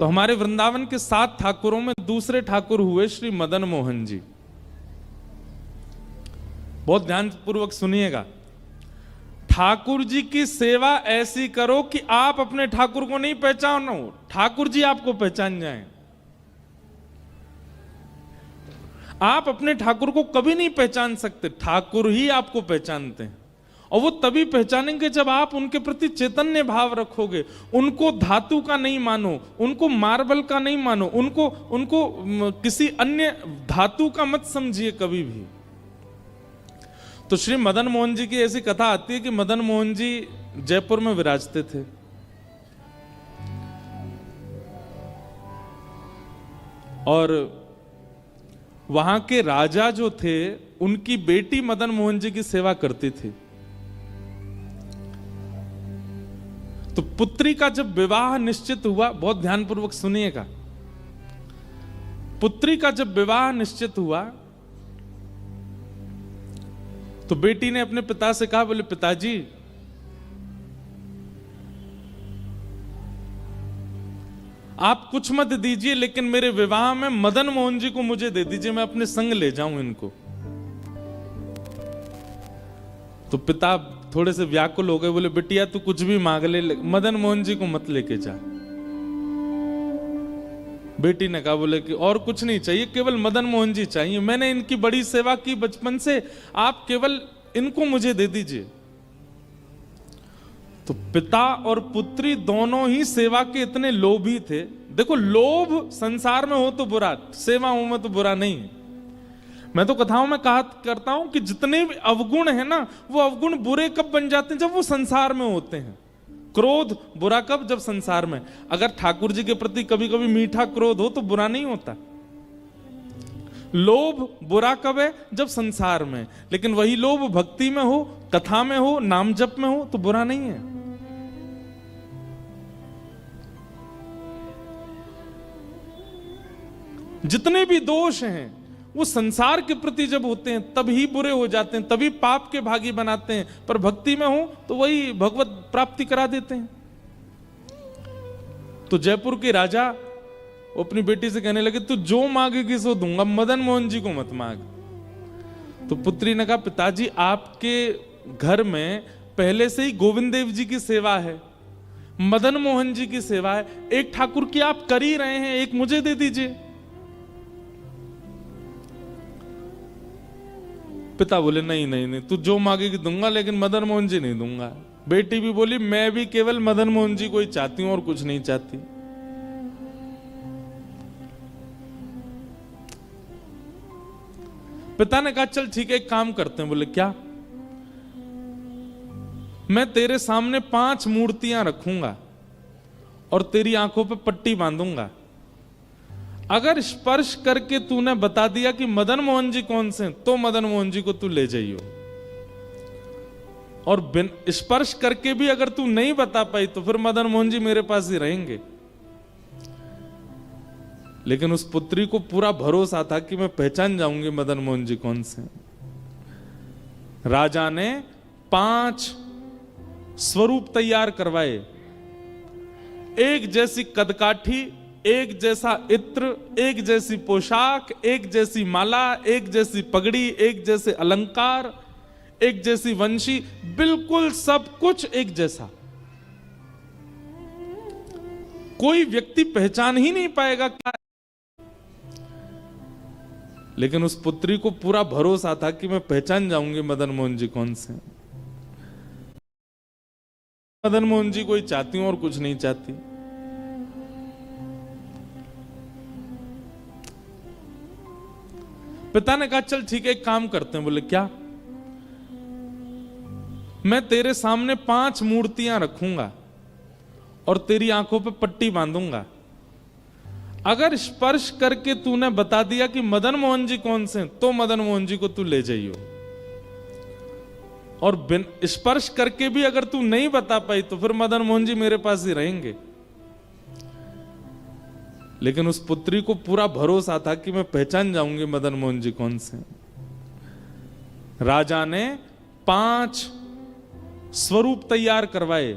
तो हमारे वृंदावन के 7 ठाकुरों में दूसरे ठाकुर हुए श्री मदन मोहन जी। बहुत ध्यानपूर्वक सुनिएगा। ठाकुर जी की सेवा ऐसी करो कि आप अपने ठाकुर को नहीं पहचानो, ठाकुर जी आपको पहचान जाएं। आप अपने ठाकुर को कभी नहीं पहचान सकते, ठाकुर ही आपको पहचानते हैं। और वो तभी पहचानेंगे जब आप उनके प्रति चैतन्य भाव रखोगे। उनको धातु का नहीं मानो, उनको मार्बल का नहीं मानो, उनको किसी अन्य धातु का मत समझिए कभी भी। तो श्री मदन मोहन जी की ऐसी कथा आती है कि मदन मोहन जी जयपुर में विराजते थे और वहां के राजा जो थे उनकी बेटी मदन मोहन जी की सेवा करती थी। तो पुत्री का जब विवाह निश्चित हुआ, बहुत ध्यानपूर्वक सुनिएगा, पुत्री का जब विवाह निश्चित हुआ तो बेटी ने अपने पिता से कहा, बोले पिताजी आप कुछ मत दीजिए, लेकिन मेरे विवाह में मदन मोहन जी को मुझे दे दीजिए, मैं अपने संग ले जाऊं इनको। तो पिता थोड़े से व्याकुल हो गए, बोले बिटिया तू कुछ भी मांग ले, मदन मोहन जी को मत लेके जा। बेटी ने कहा, बोले कि और कुछ नहीं चाहिए, केवल मदन मोहन जी चाहिए, मैंने इनकी बड़ी सेवा की बचपन से, आप केवल इनको मुझे दे दीजिए। तो पिता और पुत्री दोनों ही सेवा के इतने लोभी थे। देखो, लोभ संसार में हो तो बुरा, सेवाओं में तो बुरा नहीं है। मैं तो कथाओं में कहा करता हूं कि जितने भी अवगुण है ना, वो अवगुण बुरे कब बन जाते हैं? जब वो संसार में होते हैं। क्रोध बुरा कब? जब संसार में। अगर ठाकुर जी के प्रति कभी कभी मीठा क्रोध हो तो बुरा नहीं होता। लोभ बुरा कब है? जब संसार में। लेकिन वही लोभ भक्ति में हो, कथा में हो, नाम जप में हो तो बुरा नहीं है। जितने भी दोष हैं वो संसार के प्रति जब होते हैं तभी बुरे हो जाते हैं, तभी पाप के भागी बनाते हैं। पर भक्ति में हो तो वही भगवत प्राप्ति करा देते हैं। तो जयपुर के राजा अपनी बेटी से कहने लगे, तू जो मांगेगी सो दूंगा, मदन मोहन जी को मत मांग। तो पुत्री ने कहा, पिताजी आपके घर में पहले से ही गोविंद देव जी की सेवा है, मदन मोहन जी की सेवा है, एक ठाकुर की आप कर ही रहे हैं, एक मुझे दे दीजिए। पिता बोले, नहीं नहीं नहीं, तू जो मांगेगी दूंगा, लेकिन मदन मोहन जी नहीं दूंगा। बेटी भी बोली, मैं भी केवल मदन मोहन जी को ही चाहती हूं और कुछ नहीं चाहती। पिता ने कहा, चल ठीक है, एक काम करते हैं। बोले क्या? मैं तेरे सामने 5 मूर्तियां रखूंगा और तेरी आंखों पे पट्टी बांधूंगा। अगर स्पर्श करके तूने बता दिया कि मदन मोहन जी कौन से, तो मदन मोहन जी को तू ले जाइयो। और बिन स्पर्श करके भी अगर तू नहीं बता पाई तो फिर मदन मोहन जी मेरे पास ही रहेंगे। लेकिन उस पुत्री को पूरा भरोसा था कि मैं पहचान जाऊंगी मदन मोहन जी कौन से। राजा ने 5 स्वरूप तैयार करवाए, एक जैसी कदकाठी, एक जैसा इत्र, एक जैसी पोशाक, एक जैसी माला, एक जैसी पगड़ी, एक जैसे अलंकार, एक जैसी वंशी, बिल्कुल सब कुछ एक जैसा। कोई व्यक्ति पहचान ही नहीं पाएगा क्या। लेकिन उस पुत्री को पूरा भरोसा था कि मैं पहचान जाऊंगी मदन मोहन जी कौन से। मदन मोहन जी को ही चाहती हूं और कुछ नहीं चाहती। पिता ने कहा, चल ठीक है, एक काम करते हैं। बोले क्या? मैं तेरे सामने 5 मूर्तियां रखूंगा और तेरी आंखों पे पट्टी बांधूंगा। अगर स्पर्श करके तूने बता दिया कि मदन मोहन जी कौन से, तो मदन मोहन जी को तू ले जाइयो। और बिन स्पर्श करके भी अगर तू नहीं बता पाई तो फिर मदन मोहन जी मेरे पास ही रहेंगे। लेकिन उस पुत्री को पूरा भरोसा था कि मैं पहचान जाऊंगी मदन मोहन जी कौन से। राजा ने 5 स्वरूप तैयार करवाए,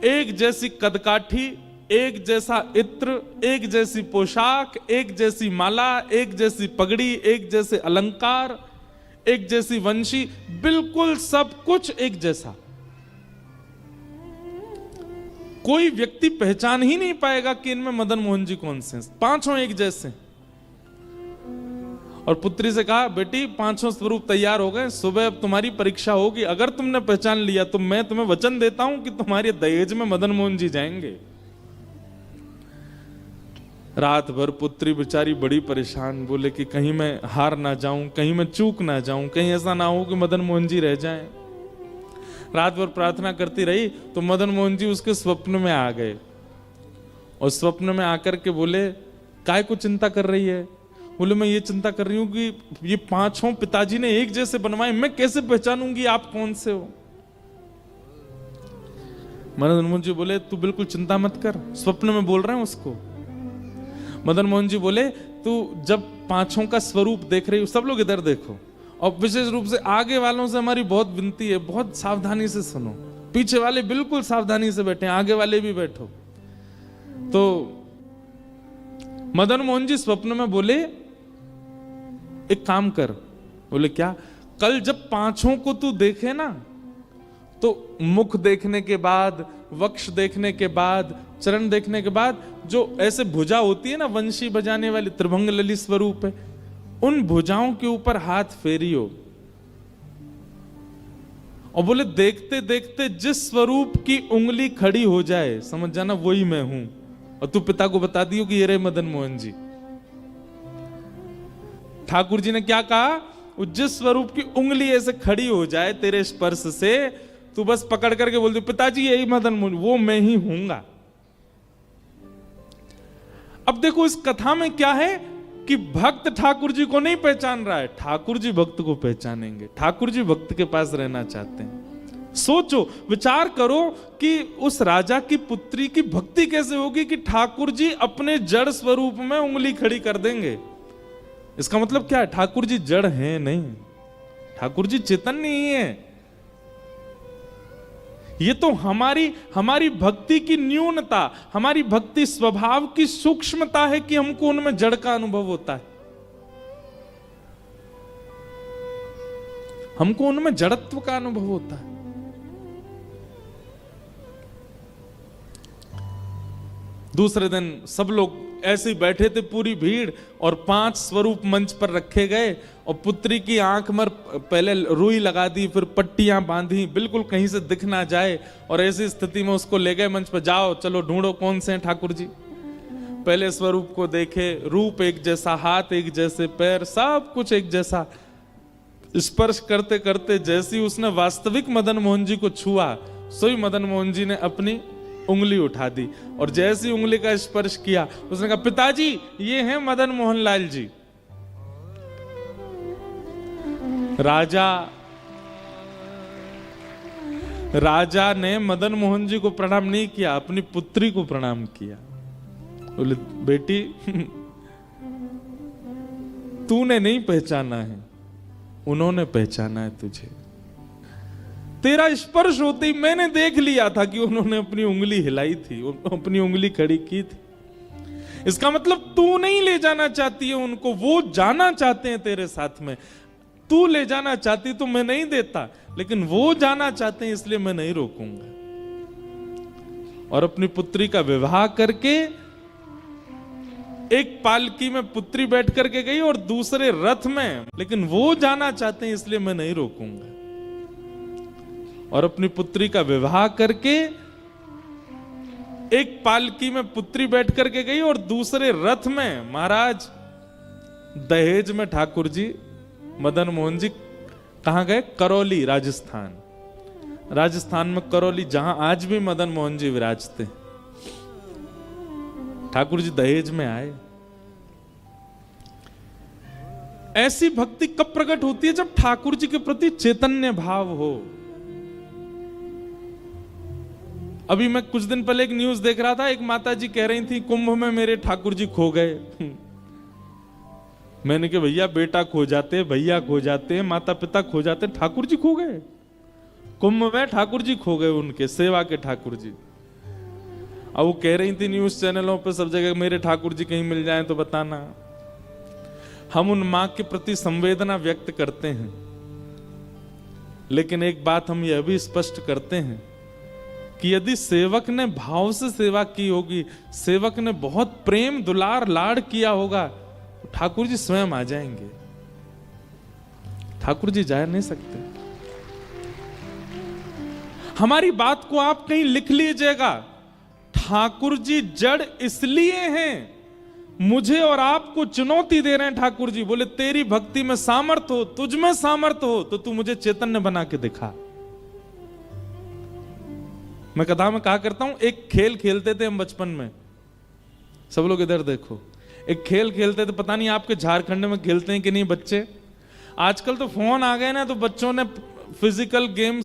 एक जैसी कदकाठी, एक जैसा इत्र, एक जैसी पोशाक, एक जैसी माला, एक जैसी पगड़ी, एक जैसे अलंकार, एक जैसी वंशी, बिल्कुल सब कुछ एक जैसा। कोई व्यक्ति पहचान ही नहीं पाएगा कि इनमें मदन मोहन जी कौन से हैं। पांचों एक जैसे। और पुत्री से कहा, बेटी पांचों स्वरूप तैयार हो गए, सुबह अब तुम्हारी परीक्षा होगी। अगर तुमने पहचान लिया तो मैं तुम्हें वचन देता हूं कि तुम्हारे दहेज में मदन मोहन जी जाएंगे। रात भर पुत्री बेचारी बड़ी परेशान, बोले कि कहीं मैं हार ना जाऊं, कहीं मैं चूक ना जाऊं, कहीं ऐसा ना हो कि मदन मोहन जी रह जाएं। रात भर प्रार्थना करती रही तो मदन मोहन जी उसके स्वप्न में आ गए और स्वप्न में आकर के बोले, काय को चिंता कर रही है? बोले, मैं ये चिंता कर रही हूं कि ये पांचों पिताजी ने एक जैसे बनवाए, मैं कैसे पहचानूंगी आप कौन से हो? मदन मोहन जी बोले, तू बिल्कुल चिंता मत कर, स्वप्न में बोल रहे हैं उसको। मदन मोहन जी बोले, तू जब पांचों का स्वरूप देख रही हो, सब लोग इधर देखो, और विशेष रूप से आगे वालों से हमारी बहुत विनती है, बहुत सावधानी से सुनो। पीछे वाले बिल्कुल सावधानी से बैठे, आगे वाले भी बैठो। तो मदन मोहन जी स्वप्न में बोले, एक काम कर। बोले, क्या? कल जब पांचों को तू देखे ना, तो मुख देखने के बाद, वक्ष देखने के बाद, चरण देखने के बाद, जो ऐसे भुजा होती है ना वंशी बजाने वाली, त्रिभंग ललित स्वरूप है, उन भुजाओं के ऊपर हाथ फेरियो। और बोले, देखते देखते जिस स्वरूप की उंगली खड़ी हो जाए, समझ जाना वही मैं हूं। और तू पिता को बता दियो कि ये रहे मदन मोहन जी। ठाकुर जी ने क्या कहा? जिस स्वरूप की उंगली ऐसे खड़ी हो जाए तेरे स्पर्श से, तू बस पकड़ करके बोल दो, पिताजी यही मदन मोहन, वो मैं ही हूंगा। अब देखो इस कथा में क्या है कि भक्त ठाकुर जी को नहीं पहचान रहा है, ठाकुर जी भक्त को पहचानेंगे। ठाकुर जी भक्त के पास रहना चाहते हैं। सोचो, विचार करो कि उस राजा की पुत्री की भक्ति कैसे होगी कि ठाकुर जी अपने जड़ स्वरूप में उंगली खड़ी कर देंगे। इसका मतलब क्या है? ठाकुर जी जड़ हैं नहीं, ठाकुर जी चैतन्य ही है। ये तो हमारी भक्ति की न्यूनता, हमारी भक्ति स्वभाव की सूक्ष्मता है कि हमको उनमें जड़ का अनुभव होता है, हमको उनमें जड़त्व का अनुभव होता है। दूसरे दिन सब लोग ऐसे ही बैठे थे, पूरी भीड़, और 5 स्वरूप मंच पर रखे गए और पुत्री की आंख में पहले रुई लगा दी, फिर पट्टियां बांधी, बिल्कुल कहीं से दिख ना जाए। और ऐसी स्थिति में उसको ले गए मंच पर, जाओ चलो ढूंढो कौन से हैं ठाकुर जी। पहले स्वरूप को देखे, रूप एक जैसा, हाथ एक जैसे, पैर सब कुछ एक जैसा। स्पर्श करते करते जैसी उसने वास्तविक मदन मोहन जी को छुआ, सोई मदन मोहन जी ने अपनी उंगली उठा दी और जैसी उंगली का स्पर्श किया, उसने कहा, पिताजी ये हैं मदन मोहन लाल जी। राजा ने मदन मोहन जी को प्रणाम नहीं किया, अपनी पुत्री को प्रणाम किया। बोले, बेटी तूने नहीं पहचाना है, उन्होंने पहचाना है तुझे। तेरा स्पर्श होते ही मैंने देख लिया था कि उन्होंने अपनी उंगली हिलाई थी, अपनी उंगली खड़ी की थी। इसका मतलब तू नहीं ले जाना चाहती है उनको, वो जाना चाहते हैं तेरे साथ में। तू ले जाना चाहती तो मैं नहीं देता, लेकिन वो जाना चाहते हैं इसलिए मैं नहीं रोकूंगा। और अपनी पुत्री का विवाह करके एक पालकी में पुत्री बैठ करके गई और दूसरे रथ में, लेकिन वो जाना चाहते हैं इसलिए मैं नहीं रोकूंगा। और अपनी पुत्री का विवाह करके एक पालकी में पुत्री बैठ करके गई और दूसरे रथ में महाराज दहेज में ठाकुर जी मदन मोहन जी कहां गए? करौली, राजस्थान। राजस्थान में करौली, जहां आज भी मदन मोहन जी विराजते। ठाकुर जी दहेज में आए। ऐसी भक्ति कब प्रकट होती है? जब ठाकुर जी के प्रति चैतन्य भाव हो। अभी मैं कुछ दिन पहले एक न्यूज देख रहा था, एक माता जी कह रही थी, कुंभ में मेरे ठाकुर जी खो गए। मैंने कहा, भैया बेटा खो जाते, भैया खो जाते, माता पिता खो जाते, ठाकुर जी खो गए? कुंभ में ठाकुर जी खो गए, उनके सेवा के ठाकुर जी। अब वो कह रही थी न्यूज चैनलों पे सब जगह, मेरे ठाकुर जी कहीं मिल जाए तो बताना। हम उन मां के प्रति संवेदना व्यक्त करते हैं, लेकिन एक बात हम यह भी स्पष्ट करते हैं कि यदि सेवक ने भाव से सेवा की होगी, सेवक ने बहुत प्रेम दुलार लाड़ किया होगा, तो ठाकुर जी स्वयं आ जाएंगे। ठाकुर जी जा नहीं सकते। हमारी बात को आप कहीं लिख लीजिएगा, ठाकुर जी जड़ इसलिए हैं, मुझे और आपको चुनौती दे रहे हैं। ठाकुर जी बोले तेरी भक्ति में सामर्थ्य हो, तुझ में सामर्थ्य हो, तो तू मुझे चैतन्य बना के दिखा। मैं कथा में कहा करता हूं, एक खेल खेलते थे हम बचपन में, सब लोग इधर देखो, एक खेल खेलते थे, पता नहीं आपके झारखंड में खेलते हैं कि नहीं बच्चे। आजकल तो फोन आ गए ना, तो बच्चों ने फिजिकल गेम्स